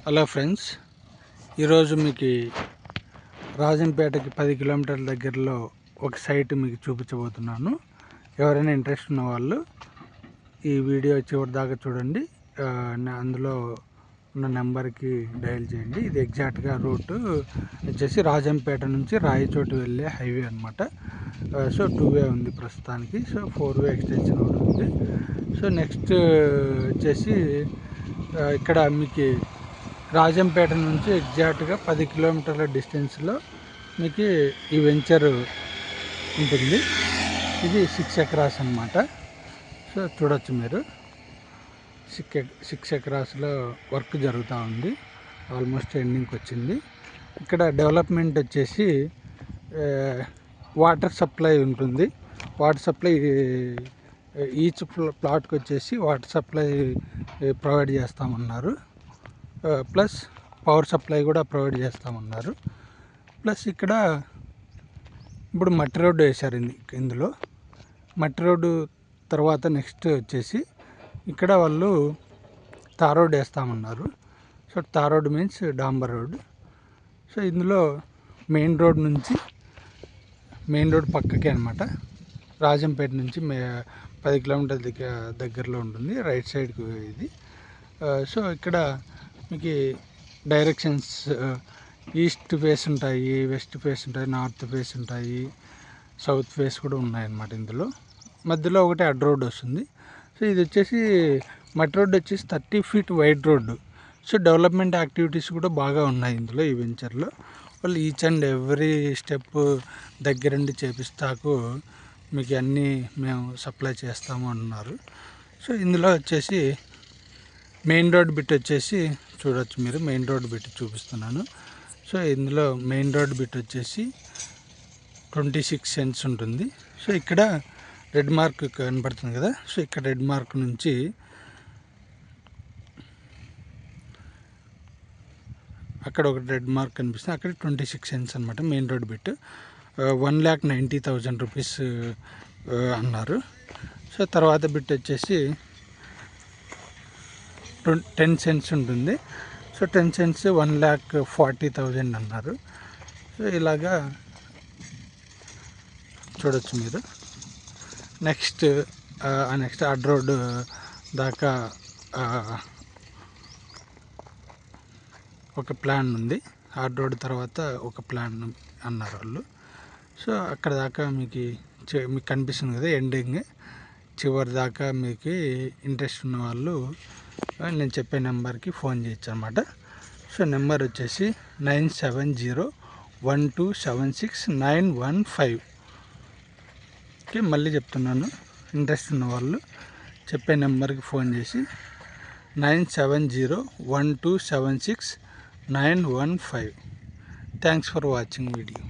Hello friends, ఈరోజు మీకు రాజంపేటకి 10 కిలోమీటర్ల దగ్గరలో ఒక సైట్ మీకు చూపించబోతున్నాను. ఎవరైనా ఇంట్రెస్ట్ ఉన్న వాళ్ళు ఈ వీడియో చివరి దాకా చూడండి. అందులో ఉన్న నెంబర్కి డయల్ చేయండి. ఇది ఎగ్జాక్ట్గా రూట్ వచ్చేసి రాజంపేట నుంచి రాయచోటి వెళ్ళే హైవే అనమాట. సో 2 వే ఉంది ప్రస్తుతానికి. సో 4 వే ఎక్స్టెన్షన్ కూడా ఉంది. సో నెక్స్ట్ వచ్చేసి ఇక్కడ మీకు రాజంపేట నుంచి ఎగ్జాక్ట్గా 10 కిలోమీటర్ల డిస్టెన్స్లో మీకు ఈ వెంచర్ ఉంటుంది. ఇది 6 ఎకరాస్ అనమాట. సో చూడొచ్చు మీరు, 6 ఎకరాస్లో వర్క్ జరుగుతూ ఉంది. ఆల్మోస్ట్ ఎండింగ్కి వచ్చింది. ఇక్కడ డెవలప్మెంట్ వచ్చేసి వాటర్ సప్లై ఉంటుంది. వాటర్ సప్లై ఈచ్ ప్లాట్కి వచ్చేసి వాటర్ సప్లై ప్రొవైడ్ చేస్తామన్నారు. ప్లస్ పవర్ సప్లై కూడా ప్రొవైడ్ చేస్తామన్నారు. ప్లస్ ఇక్కడ ఇప్పుడు మట్టి రోడ్డు వేశారు. ఇందులో మట్టి రోడ్డు తర్వాత నెక్స్ట్ వచ్చేసి ఇక్కడ వాళ్ళు తార్ రోడ్ వేస్తామన్నారు. సో తార్ రోడ్ మీన్స్ డాంబర్ రోడ్. సో ఇందులో మెయిన్ రోడ్ పక్కకే అనమాట. రాజంపేట నుంచి 10 కిలోమీటర్ల దగ్గరలో ఉంటుంది. రైట్ సైడ్కి ఇది. సో ఇక్కడ మీకు డైరెక్షన్స్ ఈస్ట్ ఫేస్ ఉంటాయి, వెస్ట్ ఫేస్ ఉంటాయి, నార్త్ ఫేస్ ఉంటాయి, సౌత్ ఫేస్ కూడా ఉన్నాయన్నమాట. ఇందులో మధ్యలో ఒకటి అడ్ రోడ్ వస్తుంది. సో ఇది వచ్చేసి మట్టి రోడ్డు వచ్చేసి 30 feet wide road. So development activities కూడా బాగా ఉన్నాయి ఇందులో. ఈ వెంచర్లో వాళ్ళు ఈచ్ అండ్ ఎవ్రీ స్టెప్ దగ్గరుండి చేపిస్తాకు మీకు అన్నీ మేము సప్లై చేస్తాము అన్నారు. సో ఇందులో వచ్చేసి మెయిన్ రోడ్ బిట్ వచ్చేసి చూడొచ్చు మీరు. మెయిన్ రోడ్ బిట్ చూపిస్తున్నాను. సో ఇందులో మెయిన్ రోడ్ బిట్ వచ్చేసి 26 సెంట్స్ ఉంటుంది. సో ఇక్కడ రెడ్ మార్క్ కనబడుతుంది కదా. సో ఇక్కడ రెడ్ మార్క్ నుంచి అక్కడ ఒక రెడ్ మార్క్ కనిపిస్తుంది. అక్కడ 26 సెంట్స్ అనమాట మెయిన్ రోడ్ బిట్. 1,90,000 రూపీస్ అన్నారు. సో తర్వాత బిట్ వచ్చేసి 10 సెంట్స్ ఉంటుంది. సో 10 సెంట్స్ 1,40,000 అన్నారు. సో ఇలాగా చూడొచ్చు మీరు. నెక్స్ట్ అడ్ రోడ్ దాకా ఒక ప్లాన్ ఉంది. అడ్ రోడ్ తర్వాత ఒక ప్లాన్ అన్నారు వాళ్ళు. సో అక్కడ దాకా మీకు కనిపిస్తుంది కదా ఎండింగ్. చివరి దాకా మీకు ఇంట్రెస్ట్ ఉన్న వాళ్ళు నేను చెప్పే నెంబర్కి ఫోన్ చేయొచ్చు అనమాట. సో నెంబర్ వచ్చేసి 9701276915కి మళ్ళీ చెప్తున్నాను. ఇంట్రెస్ట్ ఉన్న వాళ్ళు చెప్పే నెంబర్కి ఫోన్ చేసి 9701276915. Thanks for watching video.